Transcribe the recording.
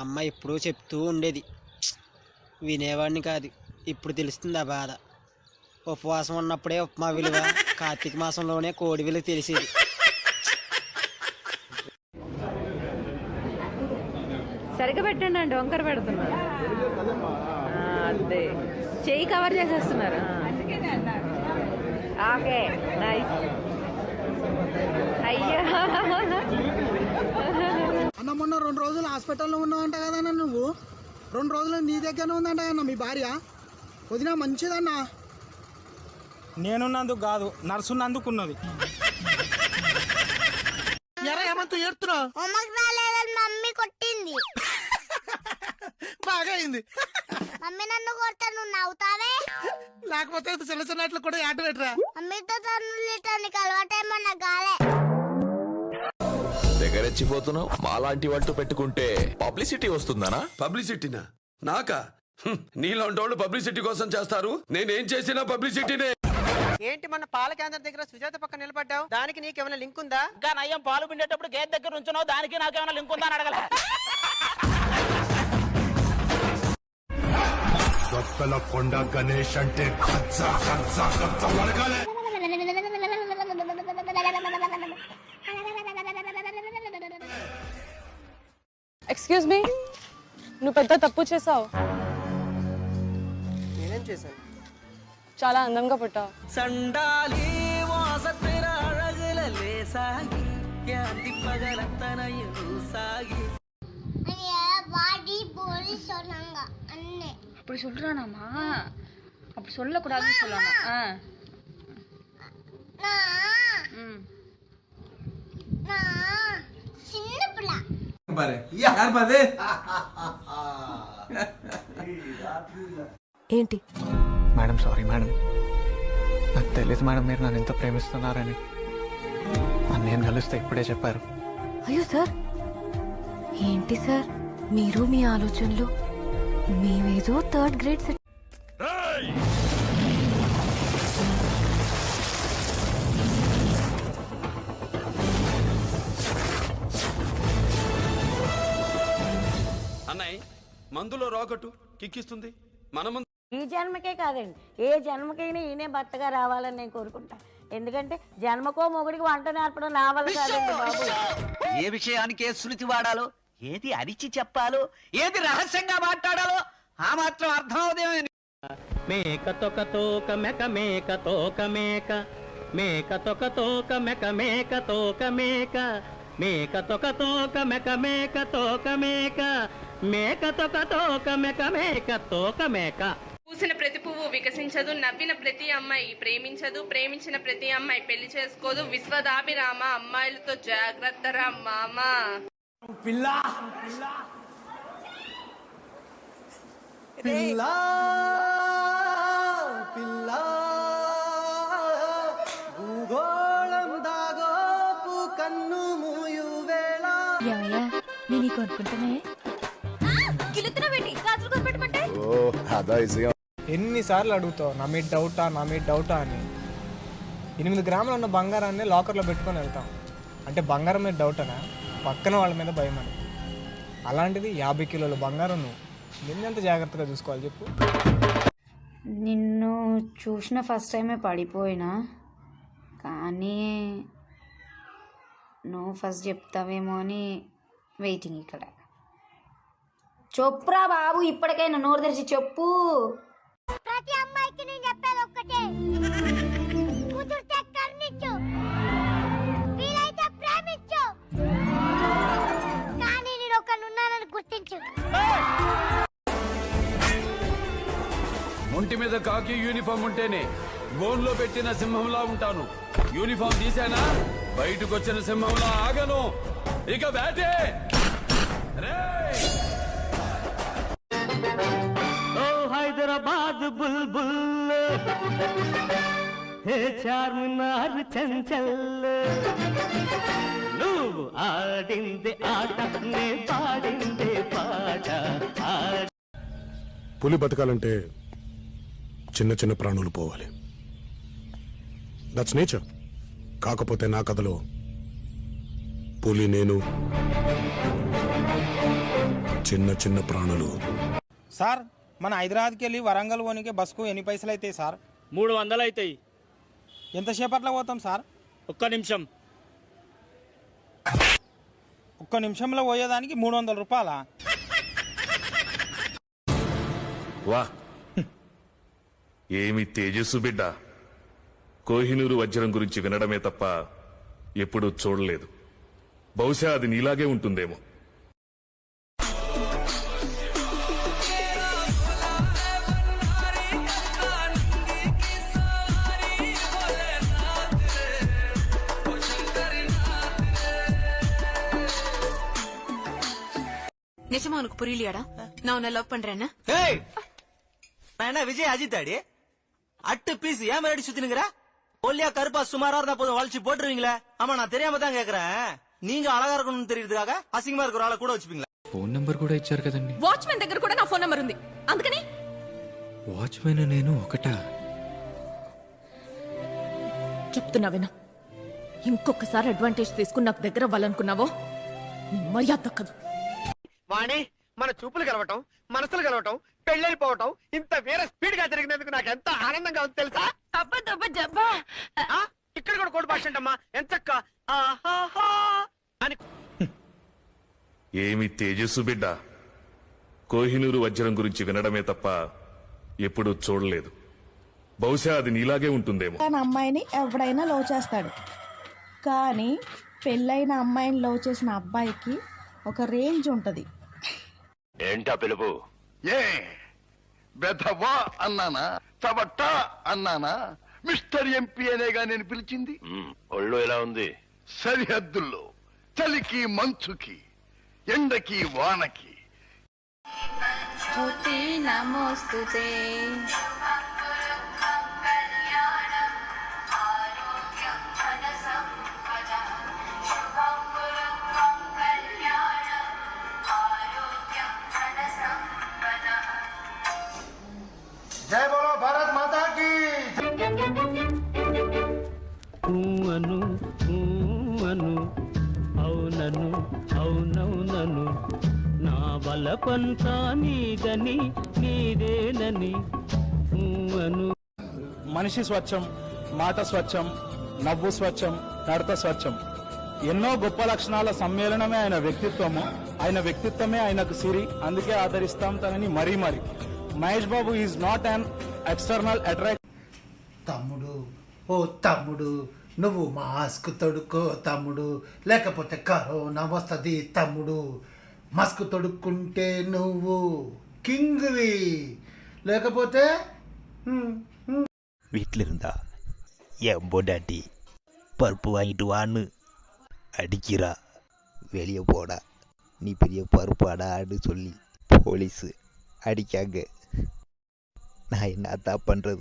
అమ్మ ఎప్పుడూ చెప్తూ ఉండేది, వినేవాడిని కాదు. ఇప్పుడు తెలుస్తుంది ఆ బాధ. ఉపవాసం ఉన్నప్పుడే ఉప్మా విలువ, కార్తీక మాసంలోనే కోడి విలువ తెలిసేది. సరిగ్గా పెట్టండి అండి, వంకర పెడుతున్నారు. అదే చెయ్యి కవర్ చేసేస్తున్నారు. Okay nice. అయ్యా అన్న మొన్న 2 రోజులు హాస్పిటల్లో ఉన్నావంట కదన్నా నువ్వు. 2 రోజులు నీ దగ్గరనే ఉందంట కదన్నా మీ భార్య. వదినా మంచిదన్నా. నేనున్నందుకు కాదు, నర్సున్నందుకున్నది. ఏమంతా ఏడుతున్నావు? మమ్మీ కొట్టింది. బాగా అయింది. మమ్మీ నన్ను కొడతా, నువ్వు నవ్వుతావే. లేకపోతే చిన్న చిన్నట్లు కూడా ఆట పెట్టరా. మమ్మీతో తన్నులేటానికి అలవాటేమన్నా గాలే. దగ్గరెచ్చిపోతున్నావు. మాలాంటి వంటూ పెట్టుకుంటే పబ్లిసిటీ వస్తుందనా? పబ్లిసిటీనా? నాకా? నీలాంటి వాళ్ళు పబ్లిసిటీ కోసం చేస్తారు. నేనేం చేసినా పబ్లిసిటీనే. ఏంటి మన పాల కేంద్రం దగ్గర సుజాత పక్క నిలబడ్డావు? దానికి నీకేమైనా లింక్ ఉందా? ఇంకా నయ్యం పాలు పిండేటప్పుడు గేట్ దగ్గర ఉంచున్నావు, దానికి నాకేమైనా లింక్ ఉందా అని అడగల. కొండ గణేష్ అంటే ఎక్స్క్యూజ్ మీ, నువ్వు పెద్ద తప్పు చేసావు. నేనేం చేశాను? చాలా అందంగా పుట్టావు. సండాలి వాసత్తిర అழகுல லேசாகி யாந்தி பகலத்தனையும் சாகி வாடி போலி சொன்னாங்க அண்ணே. அப்படி சொல்றானாமா? அப்படி சொல்லக்கூடாதுன்னு சொல்லணும். நான் சின்ன பிள்ளை. ఏంటి మేడం? సారీ మేడం, నాకు తెలియదు మేడం మీరు నన్ను ఎంత ప్రేమిస్తున్నారని. నేను కలిస్తే ఇప్పుడే చెప్పారు. అయ్యో సార్, ఏంటి సార్ మీరు మీ ఆలోచనలు? మేమేదో 3rd గ్రేడ్ సెట్. అన్నయ్య, మందులో రాకట్టు కిక్కిస్తుంది. మన ఈ జన్మకే కాదండి, ఏ జన్మకైనా ఈయనే భర్తగా రావాలని నేను కోరుకుంటా. ఎందుకంటే జన్మకో మొగుడికి వంట నేర్పడం నా వల్ల కాదండి బాబు. ఏ విషయానికి ఏ శృతి వాడాలో, ఏది అరిచి చెప్పాలో, ఏది రహస్యంగా మాట్లాడాలో ఆ మాత్రం అర్థం అవుదేమో. మేక తొక తోక మెక మేక తోక మేక, మేక తొక తోక మెక మేక తోక మేక, మేక తొక తోక మెక మేక తోక మేక, మేక తొక తోక మెక మేక తోక మేక. పూసిన ప్రతి పువ్వు వికసించదు, నవ్విన ప్రతి అమ్మాయి ప్రేమించదు, ప్రేమించిన ప్రతి అమ్మాయి పెళ్లి చేసుకోదు. విశ్వదాభిరామ, అమ్మాయిలతో జాగ్రత్త రా మామా. పిల్లా పిల్లా పిల్లా భూగోళం దాగోపు కన్ను మూయు వేళ. ఏమయ్యా, నేను నీకు అనుకుంటానే ఎన్నిసార్లు అడుగుతావు నా మీద డౌటా, నా మీద డౌటా అని. 8 గ్రాములు ఉన్న బంగారాన్ని లాకర్లో పెట్టుకొని వెళ్తాం అంటే బంగారం మీద డౌటనా? పక్కన వాళ్ళ మీద భయం అని. అలాంటిది 50 కిలోల బంగారం. నువ్వు నిన్నెంత జాగ్రత్తగా చూసుకోవాలి చెప్పు. నిన్ను చూసిన ఫస్ట్ టైమే పడిపోయినా, కానీ నువ్వు ఫస్ట్ చెప్తావేమో అని వెయిటింగ్ ఇక్కడ. చెప్పురా బాబు, ఇప్పటికైనా నోరు తెరిచి చెప్పు. ప్రతి అమ్మాయికి నేను చెప్పేది ఒక్కటే, కుదిరితే కర్ణించు, వీలైతే ప్రేమించు, కానీ నేను ఒకనున్నానని గుర్తించు. ఒంటి మీద కాకి యూనిఫామ్ ఉంటేనే బోన్లో పెట్టిన సింహంలా ఉంటాను. యూనిఫామ్ తీసానా బయటకు వచ్చిన సింహంలా ఆగను. ఇక బ్యాటే. హైదరాబాద్ బుల్బుల్ హే చార్మినార్ చంచల్, నువ్వు ఆడిందే ఆట, నే పాడిందే పాట. పులి బతకాలంటే చిన్న చిన్న ప్రాణులు పోవాలి. That's nature. కాకపోతే నా కథలో పులి నేను. చిన్న చిన్న ప్రాణులు. సార్ మన హైదరాబాద్కి వెళ్ళి వరంగల్ పోనీకి బస్కు ఎన్ని పైసలు అవుతాయి సార్? 300 అవుతాయి. ఎంతసేపట్లో పోతాం సార్? 1 నిమిషం. 1 నిమిషంలో పోయేదానికి 300 రూపాయలా? వా ఏమి తేజస్సు బిడ్డ. కోహినూరు వజ్రం గురించి వినడమే తప్ప ఎప్పుడూ చూడలేదు. బహుశా అది నీలాగే ఉంటుందేమో. நிஜமா உனக்கு புரியலையாடா? நான் உன்னை லவ் பண்றேன்னு. விஜய் அஜித் அடி அட்டு பீஸ் ஏன் அடி சுத்தினுங்கிற? ஒல்லியா கருப்பா சுமாரா இருந்தா போதும் வளைச்சு போட்டுருவீங்களே. ஆமா நான் தெரியாம தான் கேக்குறேன். நீங்க அழகா இருக்கணும்னு தெரியுறதுக்காக அசிங்கமா இருக்கிற ஆளை கூட வச்சுப்பீங்களா? ఫోన్ నెంబర్ కూడా ఇచ్చారు కదండి. వాచ్మెన్ దగ్గర కూడా నా ఫోన్ నంబర్ ఉంది. అందుకని వాచ్మెన్ నేను ఒకటా? చెప్తున్నా విను. ఇంకొకసారి అడ్వాంటేజ్ తీసుకుని నాకు దగ్గర అవ్వాలనుకున్నావో నీ మర్యాద దక్కదు. వాణి మన చూపులు కలవటం, మనసులు కలవటం, పెళ్ళైపోవటం ఇంత వేరే స్పీడ్ గా జరిగినందుకు నాకు ఎంత ఆనందంగా ఉంది తెలుసా? ఇక్కడ కూడా కోడి భాష అంటమ్మా. ఎంతక్క అని. ఏమి తేజస్సు బిడ్డ. కోహినూరు వజ్రం గురించి వినడమే తప్ప ఎప్పుడూ చూడలేదు. బహుశా అది నీలాగే ఉంటుందేమో. అమ్మాయిని ఎవడైనా లవ్ చేస్తాడు, కానీ పెళ్ళైన అమ్మాయిని లవ్ చేసిన అబ్బాయికి ఒక రేంజ్ ఉంటది. ఏంటా పిలుపు? ఏ బెధవా అన్నానా, చవట్టా అన్నానా? మిస్టర్ ఎంపీ అనేగా నేను పిలిచింది. ఒళ్ళు ఎలా ఉంది? సరిహద్దుల్లో చలికి మంచుకి, ఎండకి వానకి. నమోస్తుతే. జై బోలో భారత్ మాతా కీ. అను అను అవునను అవునవునను నా బలపంతా నీదని నీదేనని అను. మనిషి స్వచ్ఛం, మాట స్వచ్ఛం, నవ్వు స్వచ్ఛం, నడత స్వచ్ఛం. ఎన్నో గొప్ప లక్షణాల సమ్మేళనమే ఆయన వ్యక్తిత్వము. ఆయన వ్యక్తిత్వమే ఆయనకు సిరి. అందుకే ఆదరిస్తాం తనని మరీ మరి. Mahesh Babu is not an external attract. తమ్ముడు, ఓ తమ్ముడు, నువ్వు మాస్క్ తొడుక్కో తమ్ముడు, లేకపోతే కరోనా వస్తుంది తమ్ముడు. మాస్క్ తొడుక్కుంటే నువ్వు కింగ్వి, లేకపోతే வீட்டில் இருந்தா என் பொண்டாட்டி பருப்பு வாங்கிட்டு வான்னு அடிக்கிறா. வெளியே போடா, நீ பெரிய பருப்பாடான்னு சொல்லி போலீஸு அடிக்காங்க. நான் என்ன தான் பண்றது?